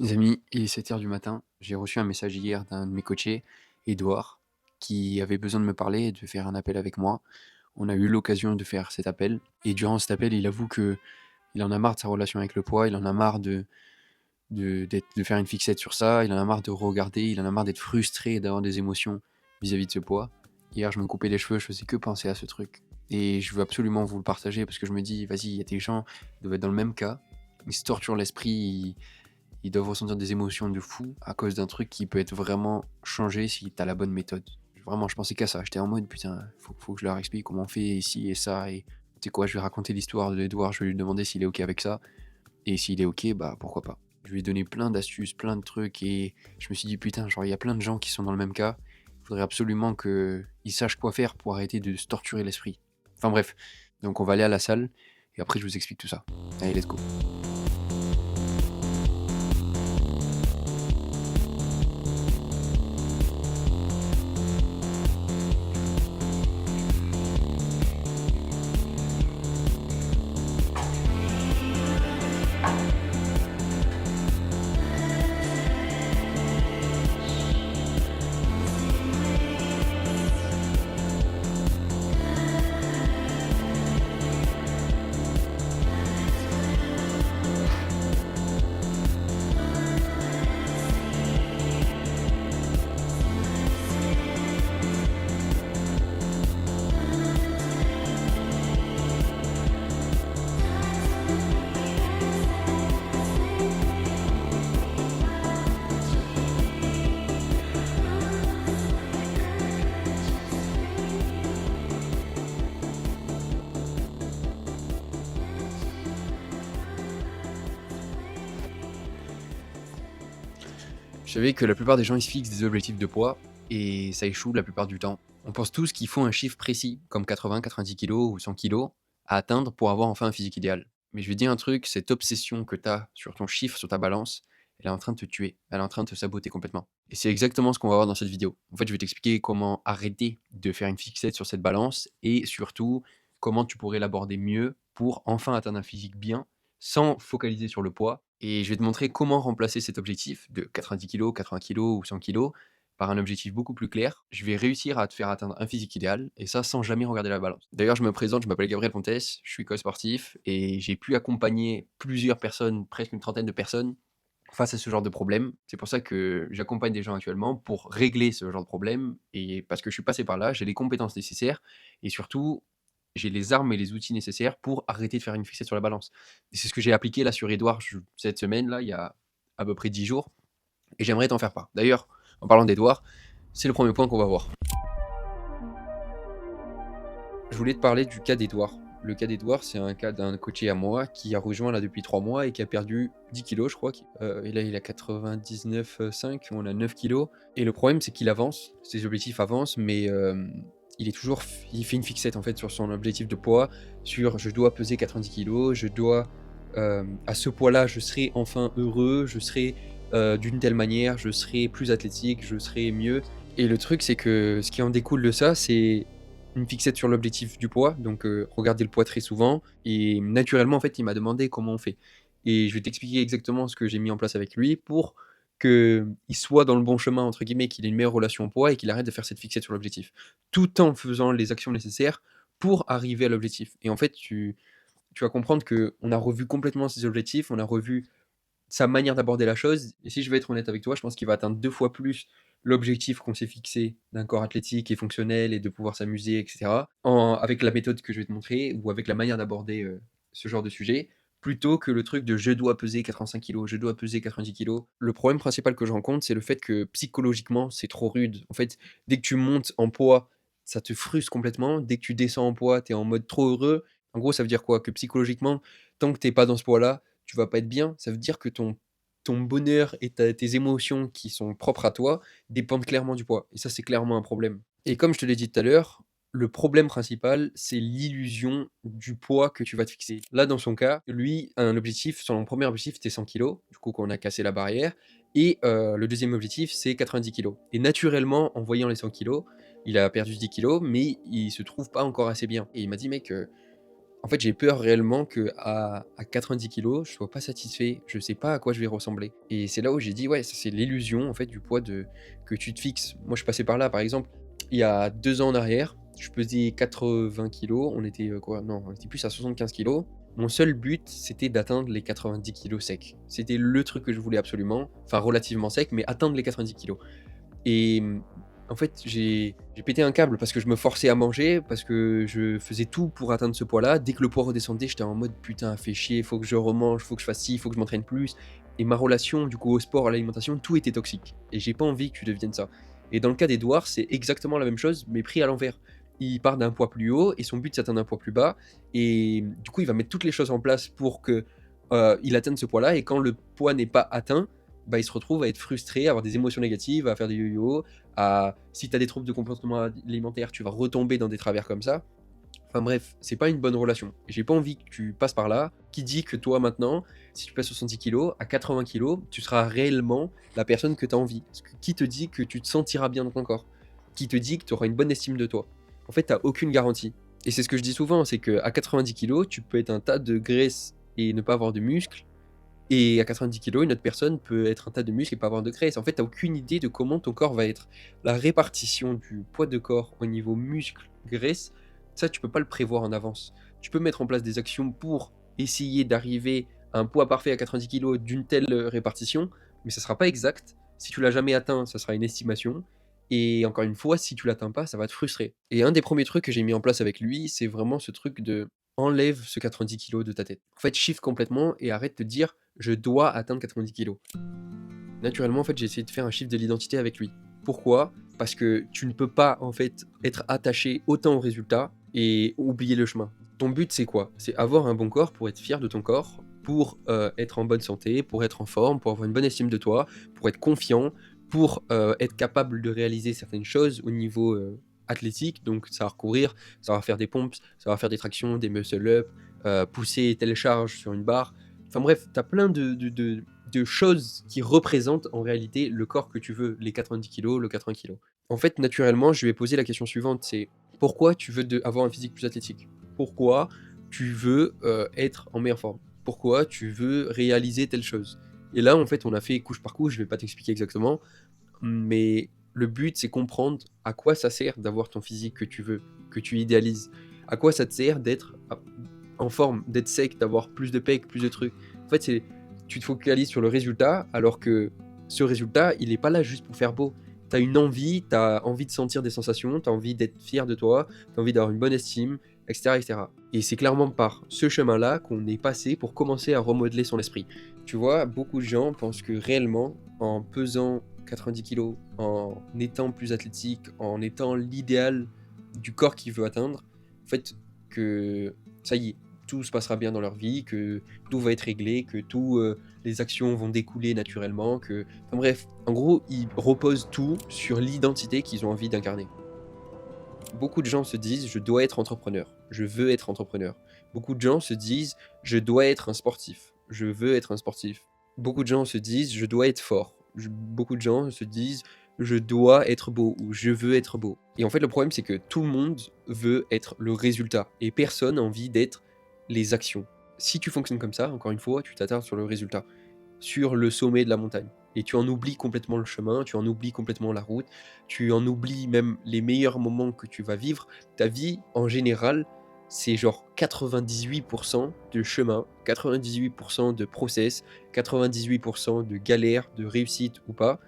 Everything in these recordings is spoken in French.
Les amis, il est 7 h du matin. J'ai reçu un message hier d'un de mes coachés, Edouard, qui avait besoin de me parler et de faire un appel avec moi. On a eu l'occasion de faire cet appel et durant cet appel, il avoue que il en a marre de sa relation avec le poids, il en a marre de faire une fixette sur ça, il en a marre de regarder, il en a marre d'être frustré et d'avoir des émotions vis-à-vis de ce poids. Hier, je me coupais les cheveux, je faisais que penser à ce truc et je veux absolument vous le partager parce que je me dis: «Vas-y, il y a des gens, ils doivent être dans le même cas, ils se torturent l'esprit, ils doivent ressentir des émotions de fou à cause d'un truc qui peut être vraiment changé si tu as la bonne méthode». Vraiment, je pensais qu'à ça. J'étais en mode: «Putain, faut que je leur explique comment on fait ici et ça et tu sais quoi? Je vais raconter l'histoire d'Edouard, je vais lui demander s'il est OK avec ça et s'il est OK, bah, pourquoi pas». Je lui ai donné plein d'astuces, plein de trucs et je me suis dit: «Putain, genre, il y a plein de gens qui sont dans le même cas. Il faudrait absolument qu'ils sachent quoi faire pour arrêter de se torturer l'esprit». Enfin bref, donc on va aller à la salle et après je vous explique tout ça. Allez, let's go. Je savais que la plupart des gens, ils se fixent des objectifs de poids et ça échoue la plupart du temps. On pense tous qu'il faut un chiffre précis, comme 80, 90 kilos ou 100 kilos, à atteindre pour avoir enfin un physique idéal. Mais je vais te dire un truc, cette obsession que tu as sur ton chiffre, sur ta balance, elle est en train de te tuer, elle est en train de te saboter complètement. Et c'est exactement ce qu'on va voir dans cette vidéo. En fait, je vais t'expliquer comment arrêter de faire une fixette sur cette balance et surtout comment tu pourrais l'aborder mieux pour enfin atteindre un physique bien sans focaliser sur le poids et je vais te montrer comment remplacer cet objectif de 90 kilos, 80 kilos ou 100 kilos par un objectif beaucoup plus clair. Je vais réussir à te faire atteindre un physique idéal et ça sans jamais regarder la balance. D'ailleurs, je me présente, je m'appelle Gabriel Pontes, je suis coach sportif et j'ai pu accompagner plusieurs personnes, presque une trentaine de personnes face à ce genre de problème. C'est pour ça que j'accompagne des gens actuellement pour régler ce genre de problème et parce que je suis passé par là, j'ai les compétences nécessaires et surtout, j'ai les armes et les outils nécessaires pour arrêter de faire une fixette sur la balance. Et c'est ce que j'ai appliqué là sur Edouard cette semaine-là, il y a à peu près 10 jours et j'aimerais t'en faire part. D'ailleurs, en parlant d'Edouard, c'est le premier point qu'on va voir. Je voulais te parler du cas d'Edouard. Le cas d'Edouard, c'est un cas d'un coaché à moi qui a rejoint là depuis 3 mois et qui a perdu 10 kilos, je crois. Et là, il a 99,5, on a 9 kilos. Et le problème, c'est qu'il avance, ses objectifs avancent, mais il fait une fixette en fait sur son objectif de poids, sur je dois peser 90 kilos, je dois, à ce poids-là, je serai enfin heureux, je serai d'une telle manière, je serai plus athlétique, je serai mieux. Et le truc, c'est que ce qui en découle de ça, c'est une fixette sur l'objectif du poids, donc regarder le poids très souvent et naturellement, en fait, il m'a demandé comment on fait et je vais t'expliquer exactement ce que j'ai mis en place avec lui pour qu'il soit «dans le bon chemin» entre guillemets, qu'il ait une meilleure relation au poids et qu'il arrête de faire cette fixette sur l'objectif. Tout en faisant les actions nécessaires pour arriver à l'objectif et en fait, tu vas comprendre qu'on a revu complètement ses objectifs, on a revu sa manière d'aborder la chose et si je vais être honnête avec toi, je pense qu'il va atteindre 2 fois plus l'objectif qu'on s'est fixé d'un corps athlétique et fonctionnel et de pouvoir s'amuser et cetera, avec la méthode que je vais te montrer ou avec la manière d'aborder, ce genre de sujet, plutôt que le truc de: «Je dois peser 85 kilos, je dois peser 90 kilos». Le problème principal que je rencontre, c'est le fait que psychologiquement, c'est trop rude. En fait, dès que tu montes en poids, ça te frustre complètement. Dès que tu descends en poids, tu es en mode trop heureux. En gros, ça veut dire quoi? Que psychologiquement, tant que tu es pas dans ce poids-là, tu vas pas être bien. Ça veut dire que ton bonheur et tes émotions qui sont propres à toi dépendent clairement du poids et ça, c'est clairement un problème et comme je te l'ai dit tout à l'heure, le problème principal, c'est l'illusion du poids que tu vas te fixer. Là, dans son cas, lui, un objectif son premier objectif, c'était 100 kilos, du coup, qu'on a cassé la barrière et le deuxième objectif, c'est 90 kilos et naturellement, en voyant les 100 kilos, il a perdu 10 kilos mais il se trouve pas encore assez bien et il m'a dit: «Mec, En fait, j'ai peur réellement qu'à 90 kilos, je sois pas satisfait, je sais pas à quoi je vais ressembler et c'est là où j'ai dit: «Ouais, ça c'est l'illusion en fait du poids de que tu te fixes». Moi, je passais par là, par exemple, il y a 2 ans en arrière, je pesais 80 kilos, on était, quoi? Non, on était plus à 75 kilos. Mon seul but, c'était d'atteindre les 90 kilos secs. C'était le truc que je voulais absolument, enfin relativement sec, mais atteindre les 90 kilos. Et en fait, j'ai pété un câble parce que je me forçais à manger, parce que je faisais tout pour atteindre ce poids-là. Dès que le poids redescendait, j'étais en mode: «Putain, fait chier, faut que je remange, faut que je fasse ci, faut que je m'entraîne plus» et ma relation, du coup, au sport, à l'alimentation, tout était toxique et j'ai pas envie que tu deviennes ça. Et dans le cas d'Edouard, c'est exactement la même chose, mais pris à l'envers. Il part d'un poids plus haut et son but, c'est d'atteindre un poids plus bas et du coup, il va mettre toutes les choses en place pour que, il atteigne ce poids-là et quand le poids n'est pas atteint, bah, il se retrouve à être frustré, à avoir des émotions négatives, à faire des yo-yo, à si tu as des troubles de comportement alimentaire, tu vas retomber dans des travers comme ça. Enfin bref, c'est pas une bonne relation. Et j'ai pas envie que tu passes par là. Qui dit que toi maintenant, si tu pèses 70 kilos, à 80 kilos, tu seras réellement la personne que tu as envie? Qui te dit que tu te sentiras bien dans ton corps? Qui te dit que tu auras une bonne estime de toi? En fait, tu aucune garantie. Et c'est ce que je dis souvent, c'est qu'à 90 kilos, tu peux être un tas de graisse et ne pas avoir de muscles. Et à 90 kilos, une autre personne peut être un tas de muscles et pas avoir de graisse. En fait, tu aucune idée de comment ton corps va être. La répartition du poids de corps au niveau muscle, graisse, ça, tu peux pas le prévoir en avance. Tu peux mettre en place des actions pour essayer d'arriver à un poids parfait à 90 kilos d'une telle répartition, mais ça sera pas exact. Si tu l'as jamais atteint, ça sera une estimation. Et encore une fois, si tu l'atteins pas, ça va te frustrer. Et un des premiers trucs que j'ai mis en place avec lui, c'est vraiment ce truc de enlève ce 90 kilos de ta tête. En fait, shift complètement et arrête de dire je dois atteindre 90 kilos. Naturellement, en fait, j'ai essayé de faire un shift de l'identité avec lui. Pourquoi? Parce que tu ne peux pas, en fait, être attaché autant au résultat et oublier le chemin. Ton but, c'est quoi? C'est avoir un bon corps pour être fier de ton corps, pour être en bonne santé, pour être en forme, pour avoir une bonne estime de toi, pour être confiant, pour être capable de réaliser certaines choses au niveau athlétique. Donc, savoir courir, savoir faire des pompes, savoir faire des tractions, des muscle-up, pousser telle charge sur une barre. Enfin bref, tu as plein de choses qui représentent en réalité le corps que tu veux, les 90 kilos, le 80 kilos. En fait, naturellement, je lui ai posé la question suivante, c'est pourquoi tu veux avoir un physique plus athlétique? Pourquoi tu veux être en meilleure forme? Pourquoi tu veux réaliser telle chose? Et là, en fait, on a fait couche par couche, je vais pas t'expliquer exactement, mais le but, c'est comprendre à quoi ça sert d'avoir ton physique que tu veux, que tu idéalises. À quoi ça te sert d'être en forme, d'être sec, d'avoir plus de pecs, plus de trucs. En fait, tu te focalises sur le résultat, alors que ce résultat, il est pas là juste pour faire beau. Tu as une envie, tu as envie de sentir des sensations, tu as envie d'être fier de toi, tu as envie d'avoir une bonne estime, etc., etc. Et c'est clairement par ce chemin-là qu'on est passé pour commencer à remodeler son esprit. Tu vois, beaucoup de gens pensent que réellement, en pesant 90 kilos, en étant plus athlétique, en étant l'idéal du corps qu'il veut atteindre, en fait, que ça y est, tout se passera bien dans leur vie, que tout va être réglé, que toutes les actions vont découler naturellement, que... Enfin bref, en gros, ils reposent tout sur l'identité qu'ils ont envie d'incarner. Beaucoup de gens se disent: «Je dois être entrepreneur, je veux être entrepreneur». Beaucoup de gens se disent: «Je dois être un sportif, je veux être un sportif». Beaucoup de gens se disent: «Je dois être fort». Beaucoup de gens se disent: «Je dois être beau» ou «Je veux être beau». Et en fait, le problème, c'est que tout le monde veut être le résultat et personne n'a envie d'être les actions. Si tu fonctionnes comme ça, encore une fois, tu t'attardes sur le résultat, sur le sommet de la montagne et tu en oublies complètement le chemin, tu en oublies complètement la route, tu en oublies même les meilleurs moments que tu vas vivre. Ta vie, en général, c'est genre 98% de chemin, 98% de process, 98% de galère, de réussite ou pas,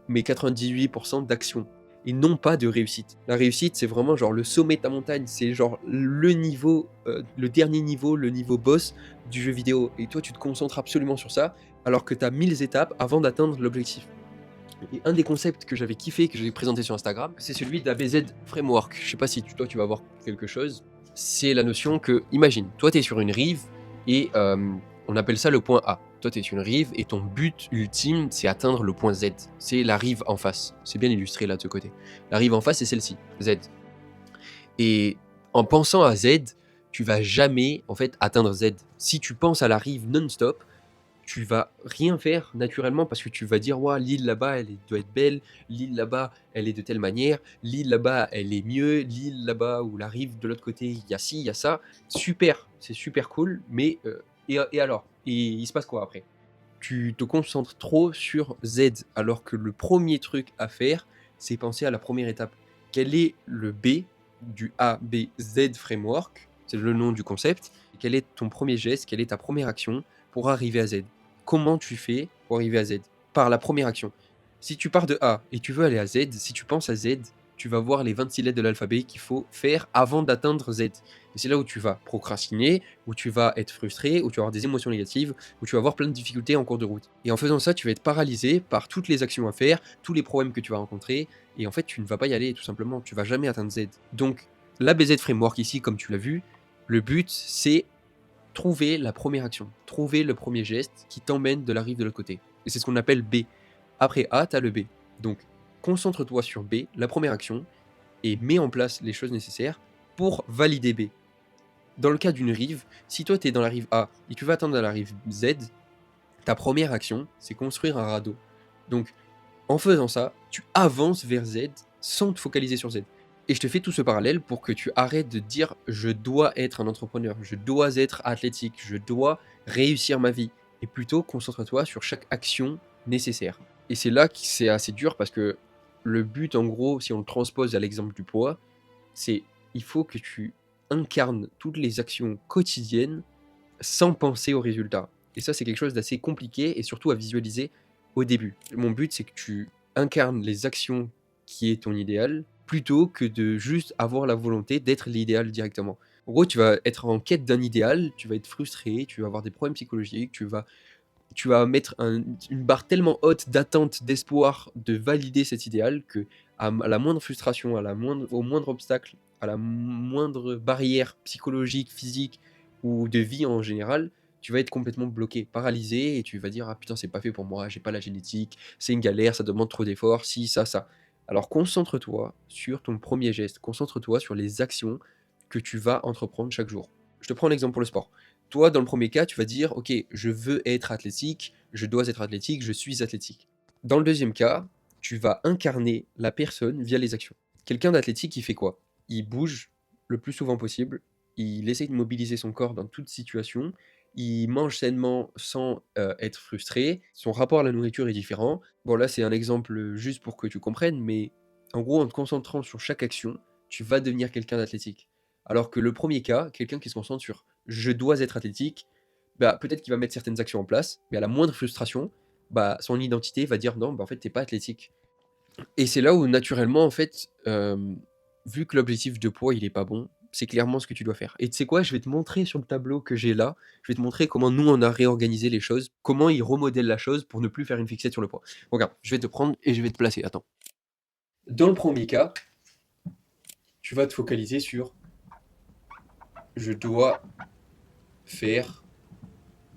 mais 98% d'action et non pas de réussite. La réussite, c'est vraiment genre le sommet de ta montagne, c'est genre le niveau, le dernier niveau, le niveau boss du jeu vidéo et toi, tu te concentres absolument sur ça, alors que tu as 1000 étapes avant d'atteindre l'objectif. Et un des concepts que j'avais kiffé, que j'ai présenté sur Instagram, c'est celui d'ABZ Framework. Je sais pas si toi, tu vas voir quelque chose. C'est la notion que, imagine, toi, tu es sur une rive et on appelle ça le point A. Toi, tu es sur une rive et ton but ultime, c'est atteindre le point Z. C'est la rive en face. C'est bien illustré là de ce côté. La rive en face, c'est celle-ci, Z. Et en pensant à Z, tu vas jamais en fait atteindre Z. Si tu penses à la rive non-stop, tu vas rien faire naturellement parce que tu vas dire: «Waouh, l'île là-bas, doit être belle, l'île là-bas, elle est de telle manière, l'île là-bas, elle est mieux, l'île là-bas ou la rive de l'autre côté, il y a ci, il y a ça». Super, c'est super cool, mais et alors? Et il se passe quoi après? Tu te concentres trop sur Z, alors que le premier truc à faire, c'est penser à la première étape. Quel est le B du ABZ framework? C'est le nom du concept. Quel est ton premier geste? Quelle est ta première action pour arriver à Z? Comment tu fais pour arriver à Z? Par la première action. Si tu pars de A et tu veux aller à Z, si tu penses à Z, tu vas voir les 26 lettres de l'alphabet qu'il faut faire avant d'atteindre Z. Et c'est là où tu vas procrastiner, où tu vas être frustré, où tu vas avoir des émotions négatives, où tu vas avoir plein de difficultés en cours de route. Et en faisant ça, tu vas être paralysé par toutes les actions à faire, tous les problèmes que tu vas rencontrer, et en fait, tu ne vas pas y aller, tout simplement. Tu vas jamais atteindre Z. Donc, l'ABZ Framework ici, comme tu l'as vu, le but, c'est trouver la première action, trouver le premier geste qui t'emmène de la rive de l'autre côté. Et c'est ce qu'on appelle B. Après A, tu as le B. Donc, concentre-toi sur B, la première action, et mets en place les choses nécessaires pour valider B. Dans le cas d'une rive, si toi tu es dans la rive A et tu vas atteindre la rive Z, ta première action, c'est construire un radeau. Donc, en faisant ça, tu avances vers Z sans te focaliser sur Z. Et je te fais tout ce parallèle pour que tu arrêtes de dire je dois être un entrepreneur, je dois être athlétique, je dois réussir ma vie. Et plutôt concentre-toi sur chaque action nécessaire. Et c'est là que c'est assez dur parce que le but, en gros, si on le transpose à l'exemple du poids, c'est il faut que tu incarnes toutes les actions quotidiennes sans penser aux résultats. Et ça, c'est quelque chose d'assez compliqué et surtout à visualiser au début. Mon but, c'est que tu incarnes les actions qui est ton idéal plutôt que de juste avoir la volonté d'être l'idéal directement. En gros, tu vas être en quête d'un idéal, tu vas être frustré, tu vas avoir des problèmes psychologiques, tu vas mettre une barre tellement haute d'attente, d'espoir de valider cet idéal que à la moindre frustration, au moindre obstacle, à la moindre barrière psychologique, physique ou de vie en général, tu vas être complètement bloqué, paralysé et tu vas dire: «Ah putain, c'est pas fait pour moi, j'ai pas la génétique, c'est une galère, ça demande trop d'efforts, ci, ça, ça». Alors concentre-toi sur ton premier geste, concentre-toi sur les actions que tu vas entreprendre chaque jour. Je te prends un exemple pour le sport. Toi, dans le premier cas, tu vas dire: «OK, je veux être athlétique, je dois être athlétique, je suis athlétique». Dans le deuxième cas, tu vas incarner la personne via les actions. Quelqu'un d'athlétique, il fait quoi? Il bouge le plus souvent possible, il essaye de mobiliser son corps dans toute situation, il mange sainement sans, être frustré, son rapport à la nourriture est différent. Bon là, c'est un exemple, juste pour que tu comprennes, mais en gros, en te concentrant sur chaque action, tu vas devenir quelqu'un d'athlétique. Alors que le premier cas, quelqu'un qui se concentre sur je dois être athlétique, bah, peut-être qu'il va mettre certaines actions en place, mais à la moindre frustration, bah, son identité va dire non, bah, en fait, t'es pas athlétique. Et c'est là où naturellement, en fait, vu que l'objectif de poids, il est pas bon, c'est clairement ce que tu dois faire. Et tu sais quoi? Je vais te montrer sur le tableau que j'ai là, je vais te montrer comment nous, on a réorganisé les choses, comment ils remodèlent la chose pour ne plus faire une fixette sur le poids. Regarde, je vais te prendre et je vais te placer. Attends. Dans le premier cas, tu vas te focaliser sur je dois faire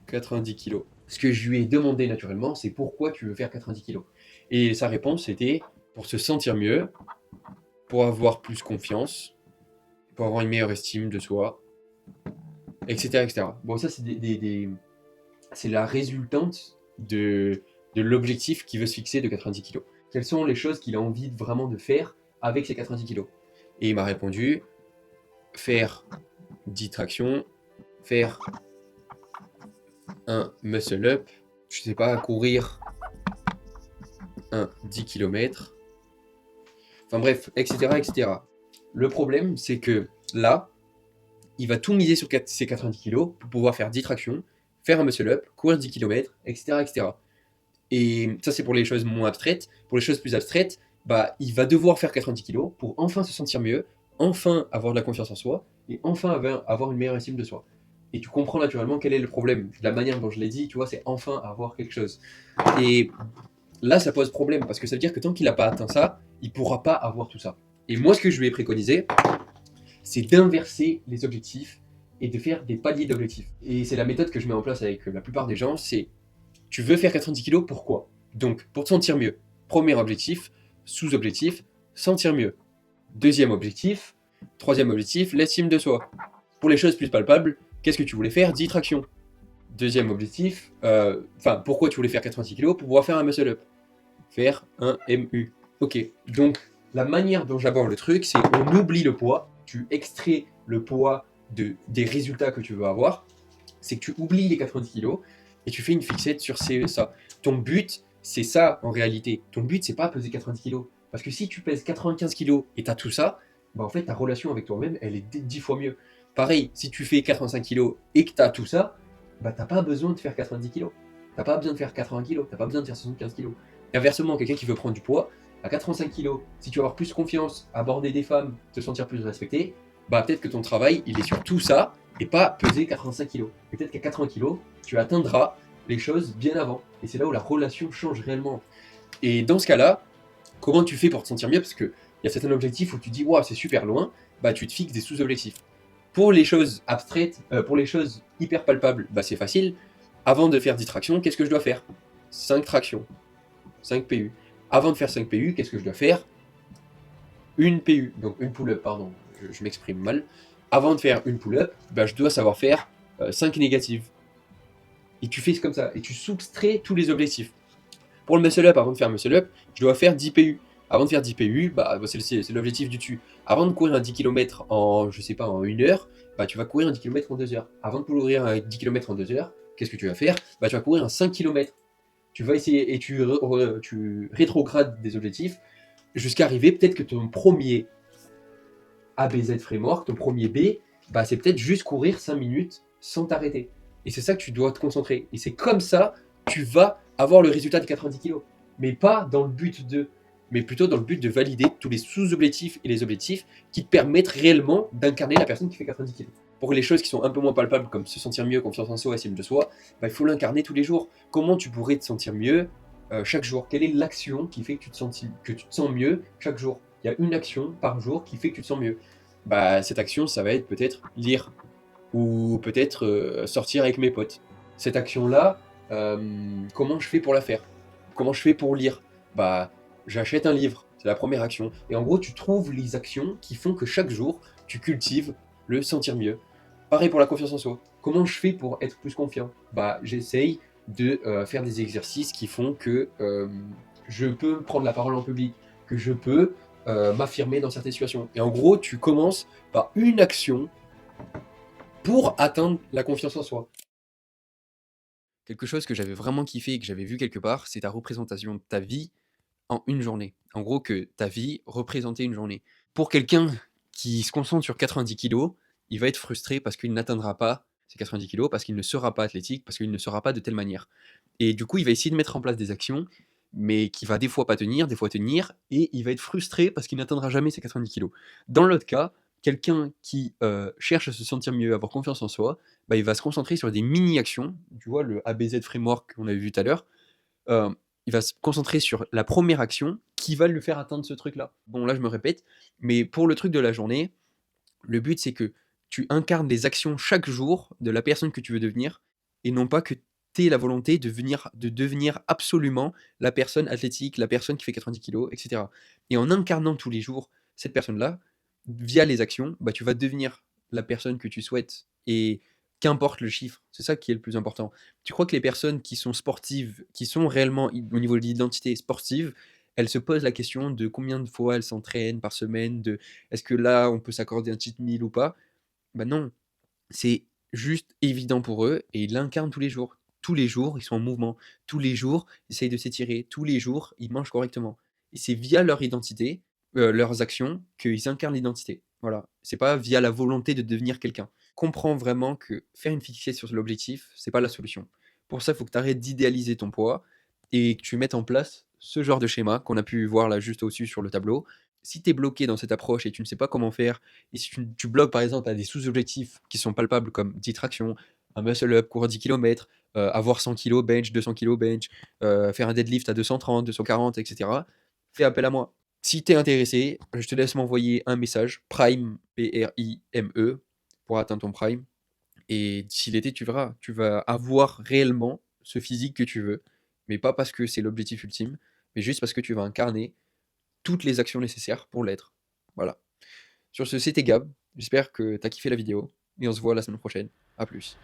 90 kilos. Ce que je lui ai demandé naturellement, c'est pourquoi tu veux faire 90 kilos. Et sa réponse c'était pour se sentir mieux, pour avoir plus confiance, pour avoir une meilleure estime de soi, etc. etc. Bon, ça, c'est c'est la résultante de l'objectif qu'il veut se fixer de 90 kilos. Quelles sont les choses qu'il a envie vraiment de faire avec ces 90 kilos? Et il m'a répondu faire 10 tractions, faire un muscle up, je sais pas, courir un 10 km, enfin bref, etc., etc. Le problème, c'est que là, il va tout miser sur ses 90 kilos pour pouvoir faire 10 tractions, faire un muscle up, courir 10 km, etc., etc. Et ça, c'est pour les choses moins abstraites. Pour les choses plus abstraites, bah, il va devoir faire 90 kilos pour enfin se sentir mieux, enfin avoir de la confiance en soi, et enfin avoir une meilleure estime de soi. Et tu comprends naturellement quel est le problème. La manière dont je l'ai dit, tu vois, c'est enfin avoir quelque chose. Et là, ça pose problème, parce que ça veut dire que tant qu'il n'a pas atteint ça, il ne pourra pas avoir tout ça. Et moi, ce que je lui ai préconisé, c'est d'inverser les objectifs et de faire des paliers d'objectifs. Et c'est la méthode que je mets en place avec la plupart des gens, c'est tu veux faire 90 kilos, pourquoi? Donc, pour te sentir mieux. Premier objectif, sous-objectif, sentir mieux. Deuxième objectif, troisième objectif, l'estime de soi. Pour les choses plus palpables, qu'est-ce que tu voulais faire? 10 tractions. Deuxième objectif, enfin, pourquoi tu voulais faire 90 kilos? Pour pouvoir faire un muscle up, faire un MU. Ok, donc la manière dont j'aborde le truc, c'est on oublie le poids, tu extrais le poids des résultats que tu veux avoir, c'est que tu oublies les 90 kilos et tu fais une fixette sur ça. Ton but, c'est ça en réalité. Ton but, c'est pas peser 90 kilos. Parce que si tu pèses 95 kilos et tu as tout ça, bah en fait, ta relation avec toi-même, elle est 10 fois mieux. Pareil, si tu fais 85 kilos et que tu as tout ça, bah t'as pas besoin de faire 90 kilos. T'as pas besoin de faire 80 kilos, t'as pas besoin de faire 75 kilos. Inversement, quelqu'un qui veut prendre du poids, à 85 kilos, si tu veux avoir plus confiance, aborder des femmes, te sentir plus respecté, bah peut-être que ton travail, il est sur tout ça et pas peser 85 kilos. Peut-être qu'à 80 kilos, tu atteindras les choses bien avant. Et c'est là où la relation change réellement. Et dans ce cas-là, comment tu fais pour te sentir mieux? Parce qu'il y a certains objectifs où tu dis, waouh, c'est super loin, bah tu te fixes des sous-objectifs. Pour les choses abstraites, pour les choses hyper palpables, bah c'est facile. Avant de faire 10 tractions, qu'est-ce que je dois faire? 5 tractions, 5 PU. Avant de faire 5 PU, qu'est-ce que je dois faire? Une PU, donc une pull-up, pardon, je m'exprime mal. Avant de faire une pull-up, bah, je dois savoir faire 5 négatives. Et tu fais comme ça, et tu soustrais tous les objectifs. Pour le muscle-up, avant de faire muscle-up, je dois faire 10 PU. Avant de faire 10 PU, bah, c'est l'objectif du dessus. Avant de courir un 10 km en, je sais pas, en 1 heure, bah, tu vas courir un 10 km en 2 heures. Avant de courir un 10 km en 2 heures, qu'est-ce que tu vas faire? Bah, tu vas courir un 5 km. Tu vas essayer et tu rétrogrades des objectifs jusqu'à arriver peut-être que ton premier ABZ framework, ton premier B, bah, c'est peut-être juste courir 5 minutes sans t'arrêter. Et c'est ça que tu dois te concentrer. Et c'est comme ça tu vas avoir le résultat de 90 kilos. Mais pas dans le but de, mais plutôt dans le but de valider tous les sous-objectifs et les objectifs qui te permettent réellement d'incarner la personne qui fait 90 kilos. Pour les choses qui sont un peu moins palpables, comme se sentir mieux, confiance en soi, estime de soi, bah, il faut l'incarner tous les jours. Comment tu pourrais te sentir mieux chaque jour? Quelle est l'action qui fait que que tu te sens mieux chaque jour? Il y a une action par jour qui fait que tu te sens mieux. Bah, cette action, ça va être peut-être lire ou peut-être sortir avec mes potes. Cette action-là, comment je fais pour la faire? Comment je fais pour lire? Bah, j'achète un livre, c'est la première action. Et en gros, tu trouves les actions qui font que chaque jour, tu cultives le sentir mieux. Pareil pour la confiance en soi. Comment je fais pour être plus confiant? Bah, j'essaye de faire des exercices qui font que je peux prendre la parole en public, que je peux m'affirmer dans certaines situations. Et en gros, tu commences par une action pour atteindre la confiance en soi. Quelque chose que j'avais vraiment kiffé et que j'avais vu quelque part, c'est ta représentation de ta vie en une journée. En gros, que ta vie représentait une journée. Pour quelqu'un qui se concentre sur 90 kilos, il va être frustré parce qu'il n'atteindra pas ces 90 kilos, parce qu'il ne sera pas athlétique, parce qu'il ne sera pas de telle manière. Et du coup, il va essayer de mettre en place des actions, mais qui va des fois pas tenir, des fois tenir, et il va être frustré parce qu'il n'atteindra jamais ses 90 kilos. Dans l'autre cas, quelqu'un qui cherche à se sentir mieux, à avoir confiance en soi, bah, il va se concentrer sur des mini-actions. Tu vois, le ABZ framework qu'on avait vu tout à l'heure, euh, il va se concentrer sur la première action qui va lui faire atteindre ce truc-là. Bon, là, je me répète, mais pour le truc de la journée, le but, c'est que tu incarnes des actions chaque jour de la personne que tu veux devenir et non pas que tu aies la volonté de devenir absolument la personne athlétique, la personne qui fait 90 kilos, etc. Et en incarnant tous les jours cette personne-là, via les actions, bah, tu vas devenir la personne que tu souhaites et qu'importe le chiffre, c'est ça qui est le plus important. Tu crois que les personnes qui sont sportives, qui sont réellement au niveau de l'identité sportive, elles se posent la question de combien de fois elles s'entraînent par semaine, de est-ce que là, on peut s'accorder un cheat meal ou pas? Bah non, c'est juste évident pour eux et ils l'incarnent tous les jours. Tous les jours, ils sont en mouvement. Tous les jours, ils essayent de s'étirer. Tous les jours, ils mangent correctement. Et c'est via leur identité, leurs actions, qu'ils incarnent l'identité. Voilà. C'est pas via la volonté de devenir quelqu'un. Comprends vraiment que faire une fixette sur l'objectif, c'est pas la solution. Pour ça, il faut que tu arrêtes d'idéaliser ton poids et que tu mettes en place ce genre de schéma qu'on a pu voir là juste au-dessus sur le tableau. Si tu es bloqué dans cette approche et tu ne sais pas comment faire, et si tu bloques par exemple à des sous-objectifs qui sont palpables comme 10 tractions, un muscle-up, courir 10 km, avoir 100 kg bench, 200 kg bench, faire un deadlift à 230, 240, etc., fais appel à moi. Si tu es intéressé, je te laisse m'envoyer un message, Prime, Prime, pour atteindre ton Prime. Et d'ici l'été, tu verras, tu vas avoir réellement ce physique que tu veux, mais pas parce que c'est l'objectif ultime, mais juste parce que tu vas incarner toutes les actions nécessaires pour l'être. Voilà. Sur ce, c'était Gab. J'espère que t'as kiffé la vidéo. Et on se voit la semaine prochaine. A plus.